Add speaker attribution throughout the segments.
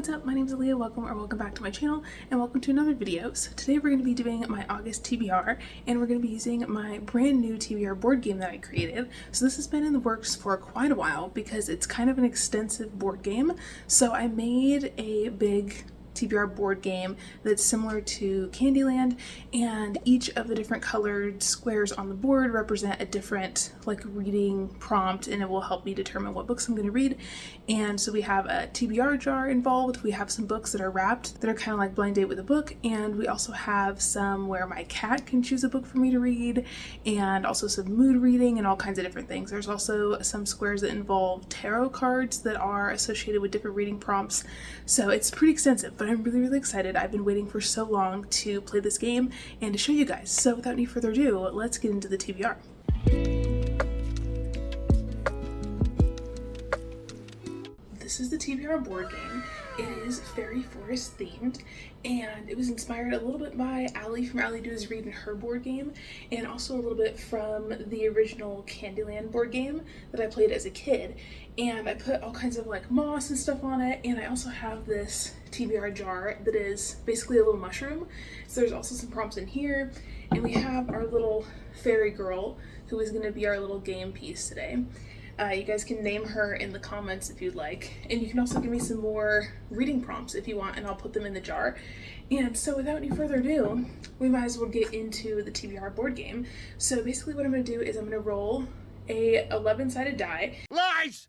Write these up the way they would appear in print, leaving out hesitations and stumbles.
Speaker 1: what's up? My name is Alea. Welcome back to my channel and welcome to another video. So today we're going to be doing my August TBR and we're going to be using my brand new TBR board game that I created. So this has been in the works for quite a while because it's kind of an extensive board game. So I made a big TBR board game that's similar to Candyland, and each of the different colored squares on the board represent a different reading prompt, and it will help me determine what books I'm going to read. And so we have a TBR jar involved, we have some books that are wrapped that are kind of like blind date with a book, and we also have some where my cat can choose a book for me to read, and also some mood reading and all kinds of different things. There's also some squares that involve tarot cards that are associated with different reading prompts. So it's pretty extensive, but I'm really excited. I've been waiting for so long to play this game and to show you guys. So without any further ado, let's get into the TBR. This is the TBR board game. It is fairy forest themed, and it was inspired a little bit by Allie from Alea Does Read in her board game, and also a little bit from the original Candyland board game that I played as a kid. And I put all kinds of moss and stuff on it, and I also have this TBR jar that is basically a little mushroom. So there's also some prompts in here, and we have our little fairy girl who is going to be our little game piece today. You guys can name her in the comments if you'd like, and you can also give me some more reading prompts if you want, and I'll put them in the jar. And so without any further ado, we might as well get into the TBR board game. So basically what I'm going to do is I'm going to roll a 11-sided die.
Speaker 2: Lies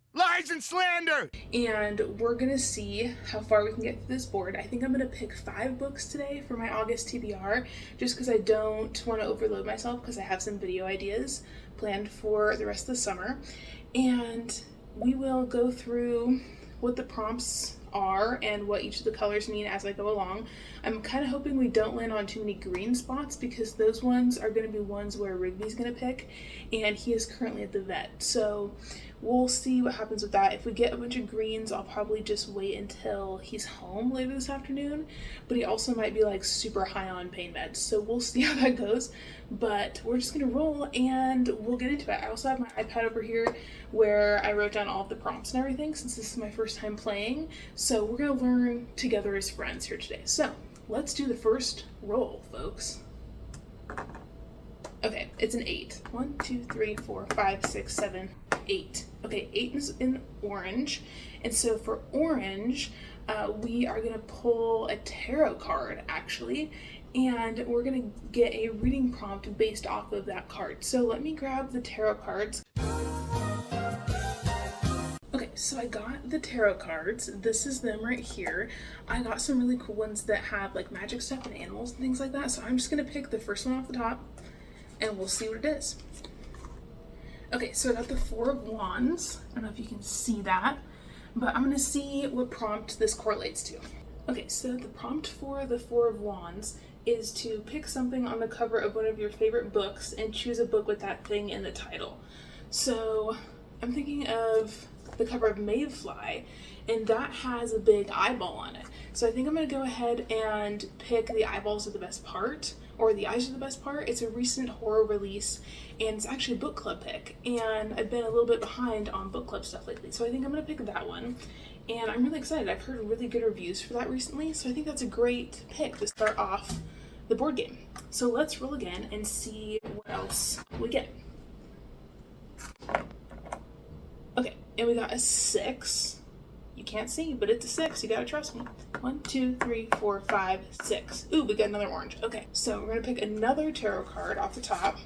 Speaker 2: and slander!
Speaker 1: And we're going to see how far we can get through this board. I think I'm going to pick 5 books today for my August TBR, just because I don't want to overload myself, because I have some video ideas planned for the rest of the summer. And we will go through what the prompts are and what each of the colors mean as I go along. I'm kind of hoping we don't land on too many green spots, because those ones are going to be ones where Rigby's going to pick, and he is currently at the vet. So we'll see what happens with that. If we get a bunch of greens, I'll probably just wait until he's home later this afternoon, but he also might be super high on pain meds, so we'll see how that goes. But we're just gonna roll and we'll get into it. I also have my iPad over here where I wrote down all of the prompts and everything, since this is my first time playing. So we're gonna learn together as friends here today. So let's do the first roll, folks. Okay, it's an 8. 1, 2, 3, 4, 5, 6, 7, 8. Okay, 8 is in orange. And so for orange, we are gonna pull a tarot card, actually, and we're gonna get a reading prompt based off of that card. So let me grab the tarot cards. Okay, so I got the tarot cards. This is them right here. I got some really cool ones that have magic stuff and animals and things like that. So I'm just gonna pick the first one off the top and we'll see what it is. Okay, so I got the 4 of Wands. I don't know if you can see that, but I'm gonna see what prompt this correlates to. Okay, so the prompt for the 4 of Wands is to pick something on the cover of one of your favorite books and choose a book with that thing in the title. So I'm thinking of the cover of Mayfly, and that has a big eyeball on it. So I think I'm gonna go ahead and pick the eyeballs are the best part, or the eyes are the best part. It's a recent horror release, and it's actually a book club pick, and I've been a little bit behind on book club stuff lately, so I think I'm gonna pick that one. And I'm really excited. I've heard really good reviews for that recently, so I think that's a great pick to start off the board game. So let's roll again and see what else we get. Okay, and we got a 6. You can't see, but it's a 6. You gotta trust me. 1, 2, 3, 4, 5, 6. Ooh, we got another orange. Okay, so we're gonna pick another tarot card off the top.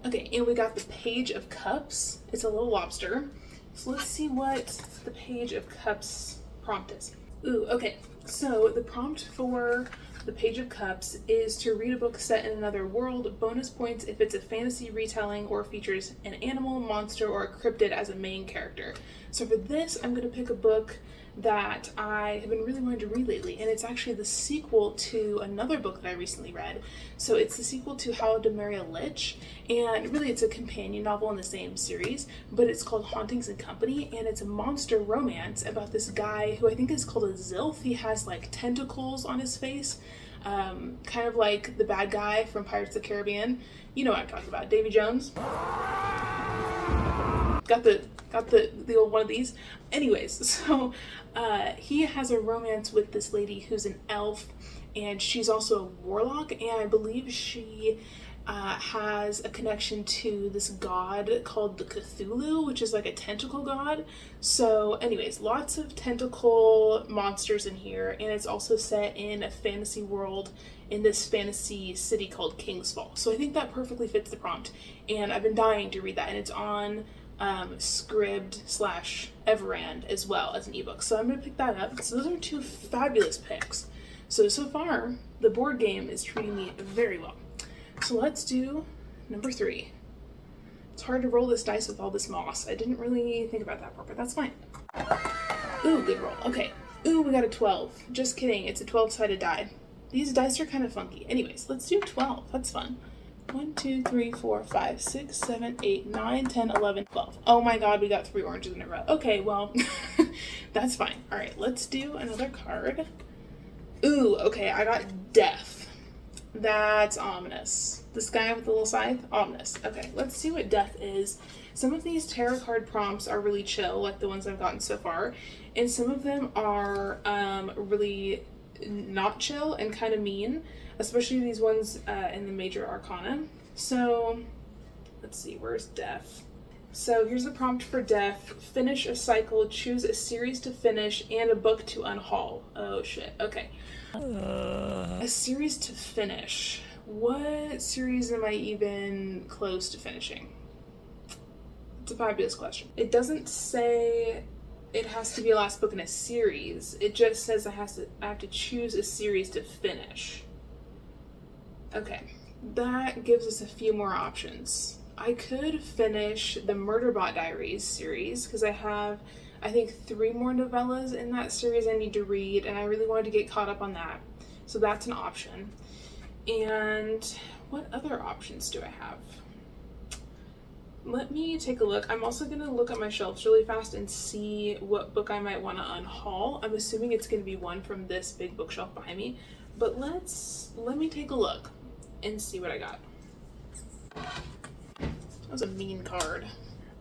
Speaker 1: Okay, and we got the Page of Cups. It's a little lobster. So let's see what the Page of Cups prompt is. Ooh, okay. So the prompt for the Page of Cups is to read a book set in another world. Bonus points if it's a fantasy retelling or features an animal, monster, or a cryptid as a main character. So for this, I'm going to pick a book that I have been really wanting to read lately, and it's actually the sequel to another book that I recently read. So it's the sequel to How to Marry a Lich, and really it's a companion novel in the same series, but it's called Hauntings and Company, and it's a monster romance about this guy who I think is called a Zilf. He has tentacles on his face, kind of like the bad guy from Pirates of the Caribbean. You know what I'm talking about, Davy Jones. Got the got the old one of these. Anyways, so he has a romance with this lady who's an elf, and she's also a warlock, and I believe she has a connection to this god called the Cthulhu, which is like a tentacle god. So anyways, lots of tentacle monsters in here, and it's also set in a fantasy world in this fantasy city called Kingsfall. So I think that perfectly fits the prompt, and I've been dying to read that, and it's on Scribd/Everand as well as an ebook. So I'm going to pick that up. So those are two fabulous picks. So far, the board game is treating me very well. So let's do number 3. It's hard to roll this dice with all this moss. I didn't really think about that part, but that's fine. Ooh, good roll. Okay. Ooh, we got a 12. Just kidding. It's a 12-sided die. These dice are kind of funky. Anyways, let's do 12. That's fun. 1, 2, 3, 4, 5, 6, 7, 8, 9, 10, 11, 12. Oh my god, we got 3 oranges in a row. Okay, well, that's fine. Alright, let's do another card. Ooh, okay, I got Death. That's ominous. This guy with the little scythe? Ominous. Okay, let's see what Death is. Some of these tarot card prompts are really chill, like the ones I've gotten so far, and some of them are really not chill and kind of mean, especially these ones in the major arcana. So let's see, where's Death? So here's the prompt for Death. Finish a cycle, choose a series to finish, and a book to unhaul. Oh shit, okay. A series to finish. What series am I even close to finishing? It's a fabulous question. It doesn't say it has to be a last book in a series. It just says I have to choose a series to finish. Okay, that gives us a few more options. I could finish the Murderbot Diaries series because I have, I think, 3 more novellas in that series I need to read, and I really wanted to get caught up on that. So that's an option. And what other options do I have? Let me take a look. I'm also going to look at my shelves really fast and see what book I might want to unhaul. I'm assuming it's going to be one from this big bookshelf behind me, but let me take a look and see what I got. That was a mean card.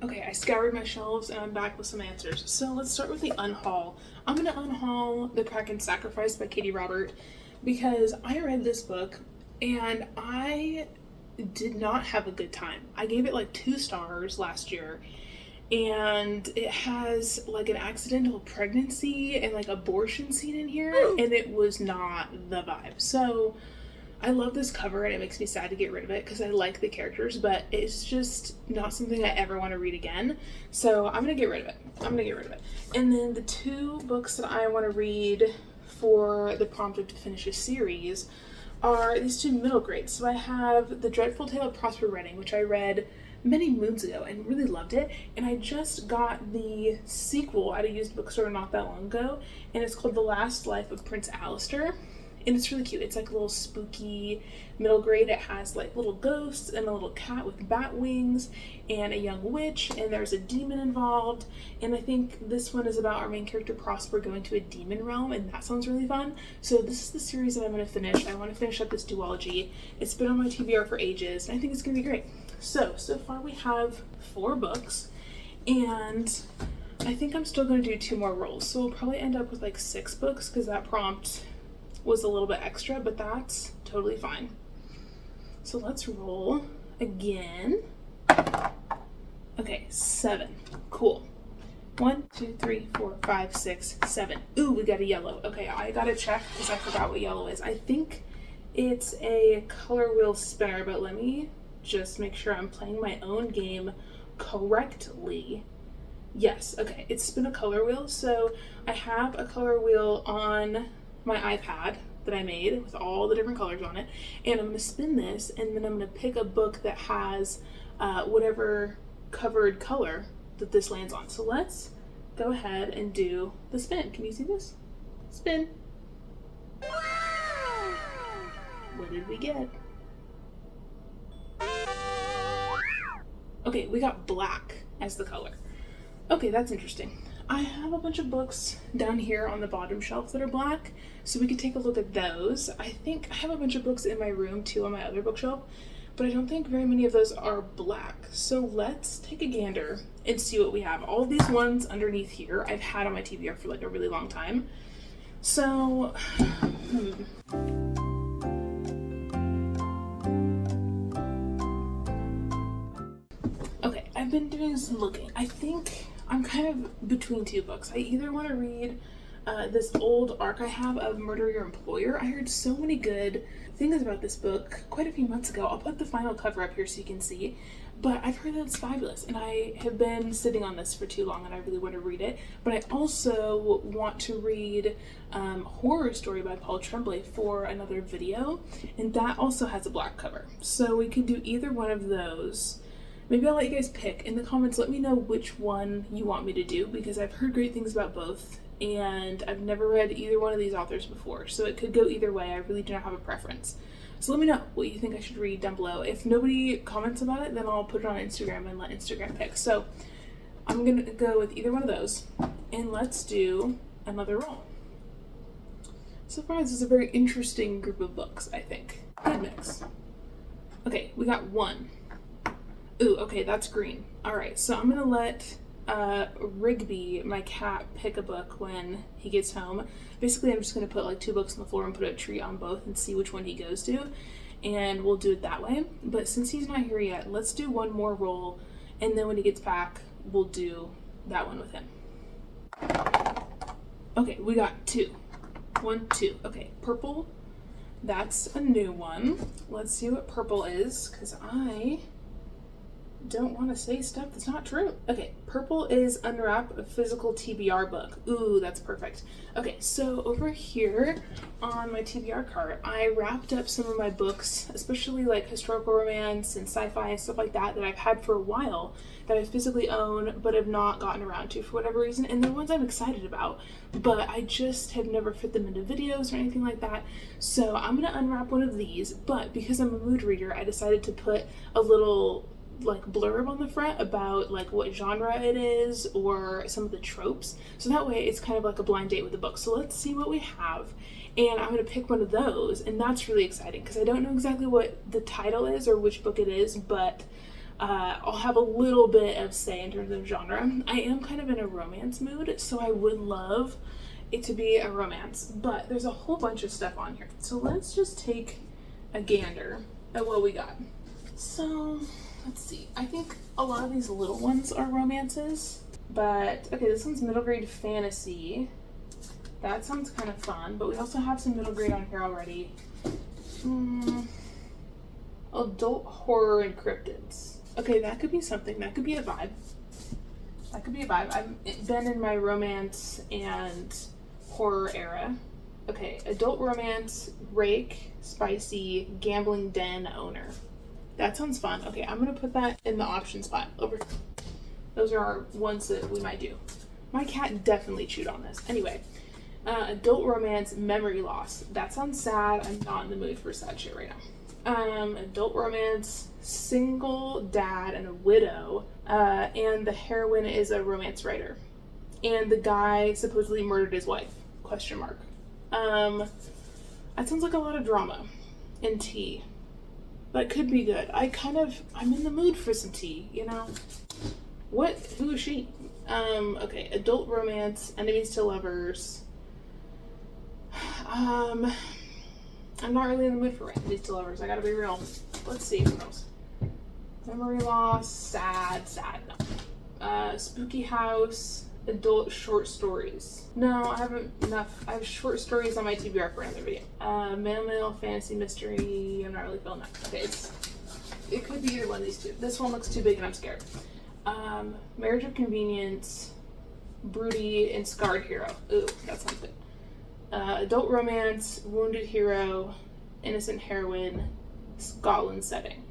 Speaker 1: Okay, I scoured my shelves and I'm back with some answers. So let's start with the unhaul. I'm going to unhaul The Kraken Sacrifice by Katie Robert because I read this book and I did not have a good time. I gave it like 2 stars last year, and it has like an accidental pregnancy and like abortion scene in here, and it was not the vibe. So I love this cover and it makes me sad to get rid of it because I like the characters, but it's just not something I ever want to read again. So I'm gonna get rid of it. And then the 2 books that I want to read for the prompt to finish a series are these 2 middle grades. So I have The Dreadful Tale of Prosper Redding, which I read many moons ago and really loved it, and I just got the sequel at a used bookstore not that long ago, and it's called The Last Life of Prince Alistair, and it's really cute. It's like a little spooky middle grade. It has like little ghosts and a little cat with bat wings and a young witch, and there's a demon involved, and I think this one is about our main character Prosper going to a demon realm, and that sounds really fun. So this is the series that I'm going to finish. I want to finish up this duology. It's been on my TBR for ages, and I think it's going to be great. So far we have 4 books, and I think I'm still going to do 2 more rolls, so we'll probably end up with like 6 books because that prompt was a little bit extra, but that's totally fine. So let's roll again. Okay, 7. Cool. 1, 2, 3, 4, 5, 6, 7. Ooh, we got a yellow. Okay, I gotta check because I forgot what yellow is. I think it's a color wheel spinner, but let me just make sure I'm playing my own game correctly. Yes, okay, it's spin a color wheel. So I have a color wheel on my iPad that I made with all the different colors on it, and I'm going to spin this, and then I'm going to pick a book that has whatever covered color that this lands on. So let's go ahead and do the spin. Can you see this? Spin. What did we get? Okay, we got black as the color. Okay, that's interesting. I have a bunch of books down here on the bottom shelf that are black, so we could take a look at those. I think I have a bunch of books in my room too on my other bookshelf, but I don't think very many of those are black. So let's take a gander and see what we have. All of these ones underneath here I've had on my TBR for like a really long time. So, Okay, I've been doing some looking. I think I'm kind of between two books. I either want to read this old arc I have of Murder Your Employer. I heard so many good things about this book quite a few months ago. I'll put the final cover up here so you can see. But I've heard that it's fabulous, and I have been sitting on this for too long, and I really want to read it. But I also want to read Horror Story by Paul Tremblay for another video, and that also has a black cover. So we could do either one of those. Maybe I'll let you guys pick. In the comments, let me know which one you want me to do, because I've heard great things about both, and I've never read either one of these authors before, so it could go either way. I really do not have a preference. So let me know what you think I should read down below. If nobody comments about it, then I'll put it on Instagram and let Instagram pick. So I'm gonna go with either one of those, and let's do another roll. So far, this is a very interesting group of books, I think. Good mix. Okay, we got one. Ooh, okay, that's green. All right, so I'm gonna let Rigby, my cat, pick a book when he gets home. Basically, I'm just gonna put like 2 books on the floor and put a treat on both and see which one he goes to, and we'll do it that way. But since he's not here yet, let's do one more roll, and then when he gets back, we'll do that one with him. Okay, we got 2. 1, 2. Okay, purple. That's a new one. Let's see what purple is, because I don't want to say stuff that's not true. Okay, purple is Unwrap, a physical TBR book. Ooh, that's perfect. Okay, so over here on my TBR cart, I wrapped up some of my books, especially like historical romance and sci-fi and stuff like that I've had for a while, that I physically own but have not gotten around to for whatever reason, and they're ones I'm excited about, but I just have never fit them into videos or anything like that. So I'm gonna unwrap one of these, but because I'm a mood reader, I decided to put a little like blurb on the front about like what genre it is or some of the tropes, so that way it's kind of like a blind date with the book. So let's see what we have, and I'm going to pick one of those, and that's really exciting because I don't know exactly what the title is or which book it is, but I'll have a little bit of say in terms of genre. I am kind of in a romance mood, so I would love it to be a romance, but there's a whole bunch of stuff on here, so let's just take a gander at what we got. So let's see. I think a lot of these little ones are romances, but okay, this one's middle grade fantasy. That sounds kind of fun, but we also have some middle grade on here already. Adult horror and cryptids. Okay, that could be something. That could be a vibe. That could be a vibe. I've been in my romance and horror era. Okay, adult romance, rake, spicy, gambling den owner. That sounds fun. Okay, I'm gonna put that in the option spot over. Those are our ones that we might do. My cat definitely chewed on this. Anyway, adult romance, memory loss. That sounds sad. I'm not in the mood for sad shit right now. Adult romance, single dad and a widow, and the heroine is a romance writer, and the guy supposedly murdered his wife. Question mark. That sounds like a lot of drama and tea. That could be good. I'm in the mood for some tea, you know? Who is she? Okay, adult romance, enemies to lovers. I'm not really in the mood for enemies to lovers, I gotta be real. Let's see what else. Memory loss, sad, no. Spooky house, adult short stories. No, I haven't enough. I have short stories on my TBR for another video. Male fantasy mystery. I'm not really feeling that. Okay, it could be either one of these two. This one looks too big and I'm scared. Marriage of convenience, broody, and scarred hero. Ooh, that sounds good. Adult romance, wounded hero, innocent heroine, Scotland setting.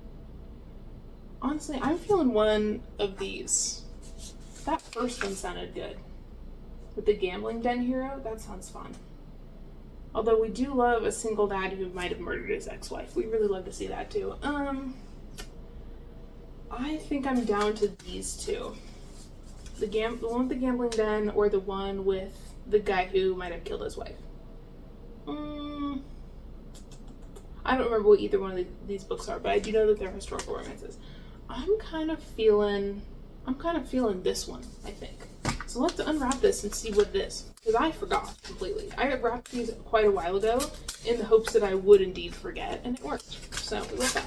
Speaker 1: Honestly, I'm feeling one of these. That first one sounded good. With the gambling den hero, that sounds fun. Although we do love a single dad who might have murdered his ex-wife. We really love to see that too. I think I'm down to these two. The one with the gambling den or the one with the guy who might have killed his wife. I'm I don't remember what either one of these books are, but I do know that they're historical romances. I'm kind of feeling this one, I think. So let's unwrap this and see what it is, because I forgot completely. I wrapped these quite a while ago in the hopes that I would indeed forget, and it worked. So we went back.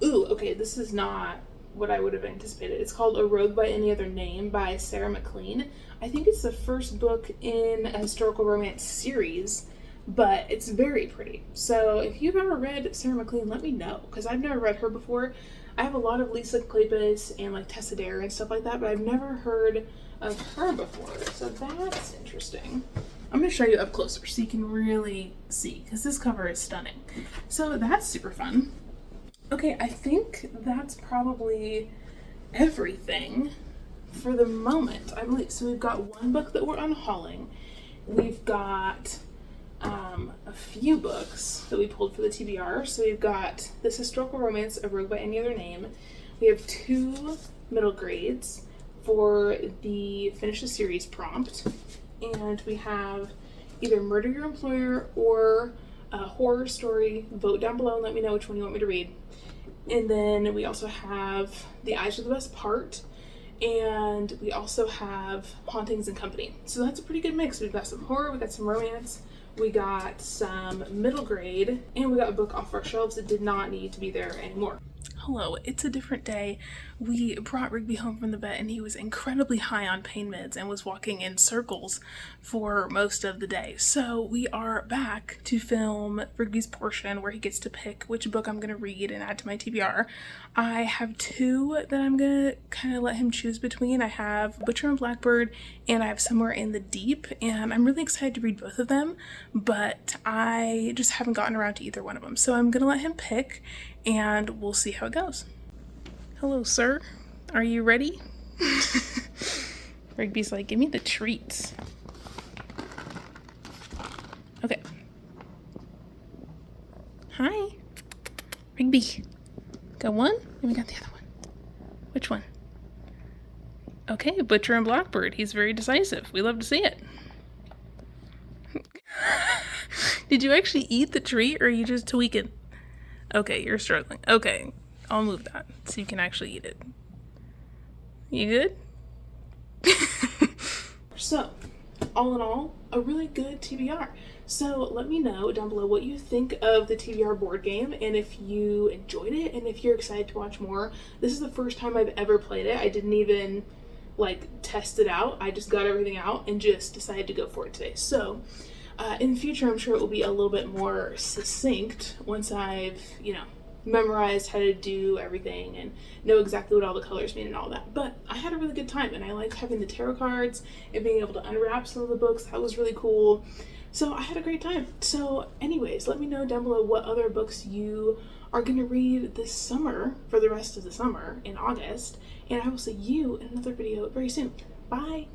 Speaker 1: Ooh, okay, this is not what I would have anticipated. It's called A Rogue by Any Other Name by Sarah McLean. I think it's the first book in a historical romance series, but it's very pretty. So if you've ever read Sarah McLean, let me know, because I've never read her before. I have a lot of Lisa Kleypas and like Tessa Dare and stuff like that, but I've never heard of her before. So that's interesting. I'm going to show you up closer so you can really see, because this cover is stunning. So that's super fun. Okay, I think that's probably everything for the moment, I believe. So we've got one book that we're unhauling. We've got a few books that we pulled for the TBR. So we've got this historical romance, A Rogue by Any Other Name. We have 2 middle grades for the Finish the Series prompt. And we have either Murder Your Employer or a horror story. Vote down below and let me know which one you want me to read. And then we also have The Eyes Are the Best Part, and we also have Hauntings and Company. So that's a pretty good mix. We've got some horror, we got some romance, we got some middle grade, and we got a book off our shelves that did not need to be there anymore. Hello, it's a different day. We brought Rigby home from the vet and he was incredibly high on pain meds and was walking in circles for most of the day. So we are back to film Rigby's portion where he gets to pick which book I'm going to read and add to my TBR. I have 2 that I'm going to kind of let him choose between. I have Butcher and Blackbird and I have Somewhere in the Deep, and I'm really excited to read both of them, but I just haven't gotten around to either one of them. So I'm going to let him pick and we'll see how it goes. Hello, sir. Are you ready? Rigby's like, give me the treats. Okay. Hi. Rigby. Got one? And we got the other one. Which one? Okay, Butcher and Blackbird. He's very decisive. We love to see it. Did you actually eat the treat or are you just tweaking? Okay, you're struggling. Okay, I'll move that so you can actually eat it. You good? So, all in all, a really good TBR. So let me know down below what you think of the TBR board game and if you enjoyed it and if you're excited to watch more. This is the first time I've ever played it. I didn't even test it out. I just got everything out and just decided to go for it today. So in the future, I'm sure it will be a little bit more succinct once I've, memorized how to do everything and know exactly what all the colors mean and all that. But I had a really good time and I liked having the tarot cards and being able to unwrap some of the books. That was really cool. So I had a great time. So anyways, let me know down below what other books you are going to read this summer for the rest of the summer in August. And I will see you in another video very soon. Bye!